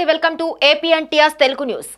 నమస్తే welcome to ఏపీఎన్టీఆర్ Telugu news.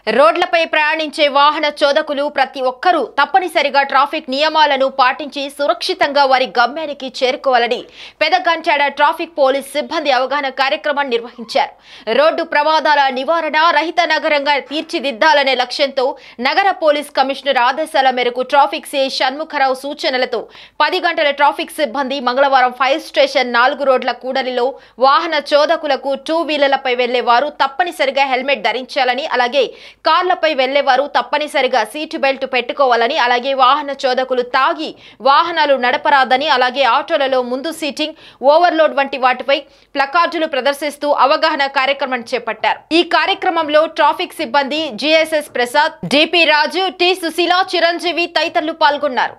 రోడ్లపై ప్రయాణించే వాహన చోదకులు ప్రతి ఒక్కరూ తప్పనిసరిగా ట్రాఫిక్ నియమాలను పాటించి సురక్షితంగా వారి గమ్యానికి చేరుకోవాలని పెదగంట్యాడ ట్రాఫిక్ పోలీస్ సిబ్బంది అవగాహన కార్యక్రమం నిర్వహించారు। రోడ్డు ప్రమాదాల నివారణ రహిత నగరంగా తీర్చిదిద్దాలనే లక్ష్యంతో నగర పోలీస్ కమిషనర్ ఆదేశాల మేరకు ట్రాఫిక్ సిఐ షణ్ముఖరావు సూచనలతో 10 గంటల ట్రాఫిక్ సిబ్బంది మంగళవారం ఫైర్ స్టేషన్ 4 రోడ్ల కూడలిలో వాహన చోదకులకు 2 వీలర్లపై వెళ్లే వారు తప్పనిసరిగా హెల్మెట్ ధరించాలని, అలాగే కార్లపై వెళ్లేవారు తప్పనిసరిగా సీట్ బెల్ట్ పెట్టుకోవాలని, అలాగే వాహన చోదకులు తాగి వాహనాలు నడపరాదని, అలాగే ఆటోలలో ముందు సీటింగ్, ఓవర్లోడ్ వంటి వాటిపై ప్లకార్డులు ప్రదర్శిస్తూ అవగాహన కార్యక్రమం చేపట్టారు। ఈ కార్యక్రమంలో ట్రాఫిక్ సిబ్బంది జిఎస్ఎస్ ప్రసాద్, డిపి రాజు, టి సుశీల, చిరంజీవి తదితరులు పాల్గొన్నారు।